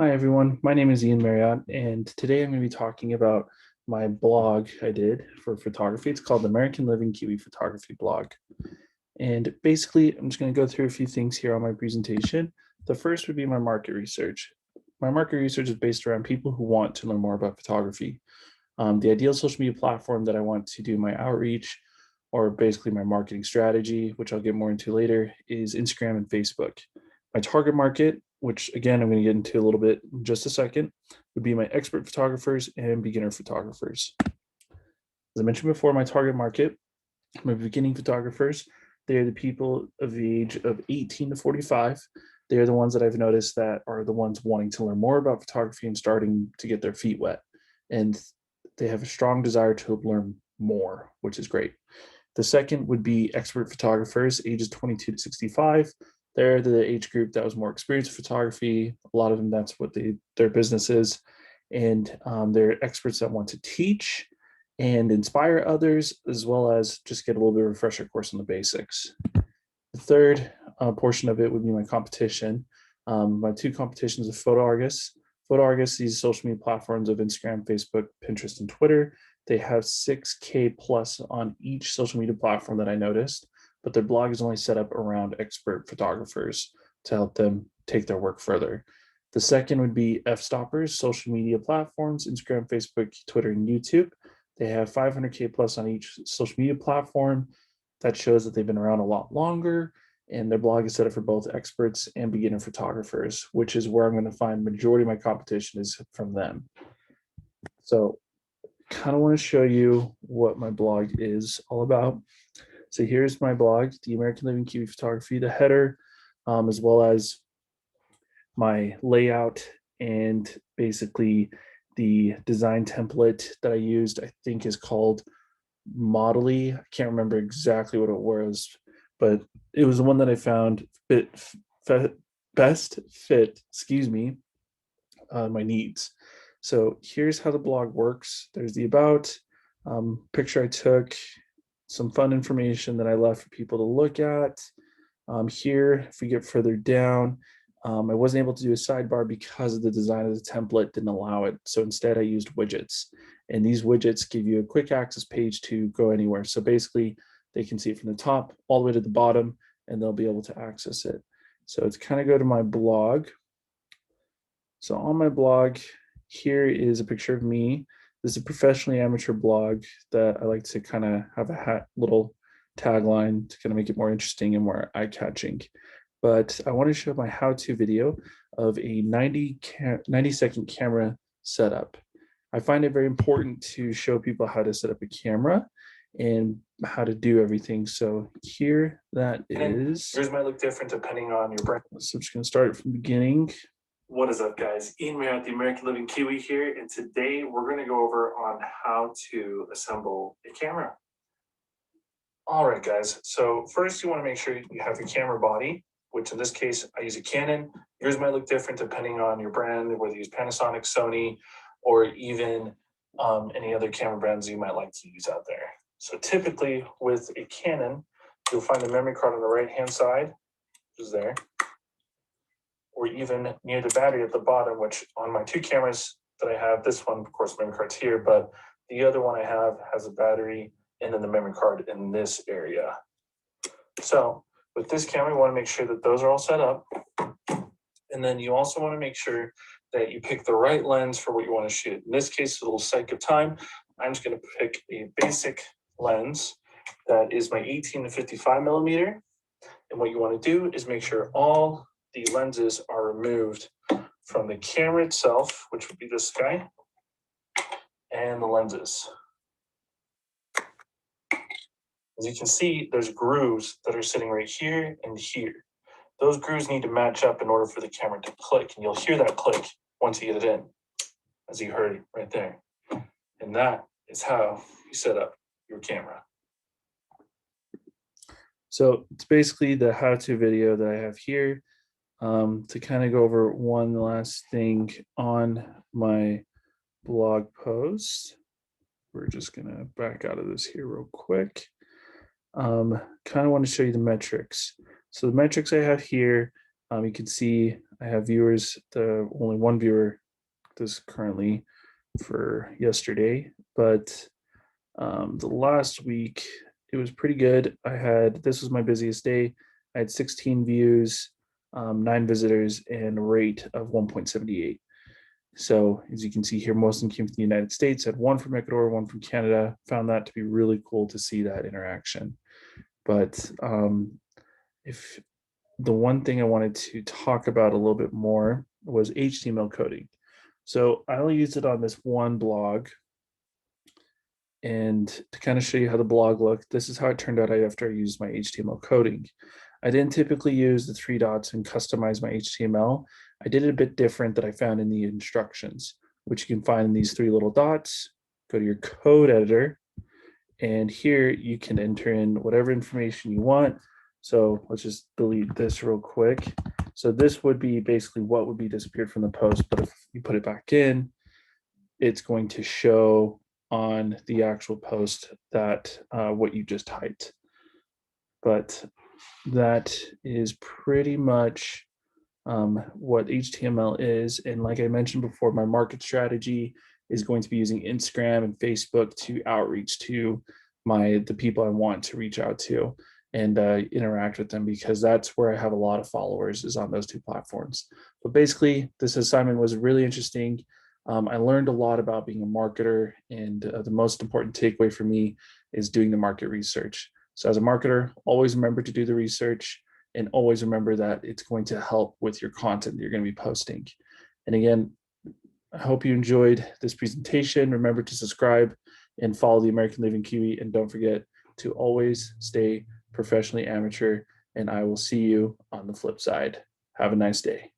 Hi, everyone. My name is Ian Marriott, and today I'm going to be talking about my blog I did for photography. It's called the American Living Kiwi Photography Blog. And basically, I'm just going to go through a few things here on my presentation. The first would be my market research. My market research is based around people who want to learn more about photography. The ideal social media platform that I want to do my outreach or basically my marketing strategy, which I'll get more into later, is Instagram and Facebook. My target market, which again, I'm going to get into a little bit in just a second, would be my expert photographers and beginner photographers. As I mentioned before, my target market, my beginning photographers, they are the people of the age of 18 to 45. They are the ones that I've noticed that are the ones wanting to learn more about photography and starting to get their feet wet. And they have a strong desire to learn more, which is great. The second would be expert photographers, ages 22 to 65. They're the age group that was more experienced in photography. A lot of them, that's what their business is. And they're experts that want to teach and inspire others, as well as just get a little bit of a refresher course on the basics. The third portion of it would be my competition. My two competitions of Photo Argus. Photo Argus, these social media platforms of Instagram, Facebook, Pinterest, and Twitter. They have 6K plus on each social media platform that I noticed, but their blog is only set up around expert photographers to help them take their work further. The second would be F Stoppers, social media platforms, Instagram, Facebook, Twitter, and YouTube. They have 500K plus on each social media platform. That shows that they've been around a lot longer, and their blog is set up for both experts and beginner photographers, which is where I'm going to find majority of my competition is from them. So kind of want to show you what my blog is all about. So here's my blog, The American Living Kiwi Photography, the header, as well as my layout and basically the design template that I used, I think is called Modelly. I can't remember exactly what it was, but it was the one that I found best fit, my needs. So here's how the blog works. There's the about picture I took, some fun information that I left for people to look at. Here, if we get further down, I wasn't able to do a sidebar because of the design of the template didn't allow it. So instead I used widgets, and these widgets give you a quick access page to go anywhere. So basically they can see it from the top all the way to the bottom, and they'll be able to access it. So it's kind of go to my blog. So on my blog, here is a picture of me. This is a professionally amateur blog that I like to kind of have a little tagline to kind of make it more interesting and more eye-catching. But I want to show my how-to video of a 90-second camera setup. I find it very important to show people how to set up a camera and how to do everything. So here that is. Yours might look different depending on your brand. So I'm just going to start from the beginning. What is up, guys? Ian Marriott, the American Living Kiwi here, and today we're going to go over on how to assemble a camera. All right, guys. So first, you want to make sure you have your camera body, which in this case, I use a Canon. Yours might look different depending on your brand, whether you use Panasonic, Sony, or even any other camera brands you might like to use out there. So typically with a Canon, you'll find the memory card on the right-hand side, which is there, or even near the battery at the bottom, which on my two cameras that I have, this one, of course, memory card's here, but the other one I have has a battery and then the memory card in this area. So with this camera, you want to make sure that those are all set up. And then you also want to make sure that you pick the right lens for what you want to shoot. In this case, a little sake of time, I'm just going to pick a basic lens that is my 18 to 55 millimeter. And what you want to do is make sure all the lenses are removed from the camera itself, which would be this guy, and the lenses. As you can see, there's grooves that are sitting right here and here. Those grooves need to match up in order for the camera to click, and you'll hear that click once you get it in, as you heard right there. And that is how you set up your camera. So it's basically the how-to video that I have here. To kind of go over one last thing on my blog post. We're just gonna back out of this here real quick. Kind of want to show you the metrics. So the metrics I have here, you can see I have viewers, the only one viewer this currently for yesterday, but the last week it was pretty good. This was my busiest day. I had 16 views, 9 visitors, and a rate of 1.78. So as you can see here, most of them came from the United States. I had one from Ecuador, one from Canada. Found that to be really cool to see that interaction. But if the one thing I wanted to talk about a little bit more was HTML coding. So I only used it on this one blog. And to kind of show you how the blog looked, this is how it turned out after I used my HTML coding. I didn't typically use the 3 dots and customize my HTML. I did it a bit different that I found in the instructions, which you can find in these 3 little dots. Go to your code editor, and here you can enter in whatever information you want. So let's just delete this real quick. So this would be basically what would be disappeared from the post, but if you put it back in, it's going to show on the actual post that what you just typed. But that is pretty much what HTML is. And like I mentioned before, my market strategy is going to be using Instagram and Facebook to outreach to the people I want to reach out to and interact with them, because that's where I have a lot of followers, is on those 2 platforms. But basically, this assignment was really interesting. I learned a lot about being a marketer, and the most important takeaway for me is doing the market research. So as a marketer, always remember to do the research, and always remember that it's going to help with your content that you're going to be posting. And again, I hope you enjoyed this presentation. Remember to subscribe and follow the American Living Kiwi, and don't forget to always stay professionally amateur, and I will see you on the flip side. Have a nice day.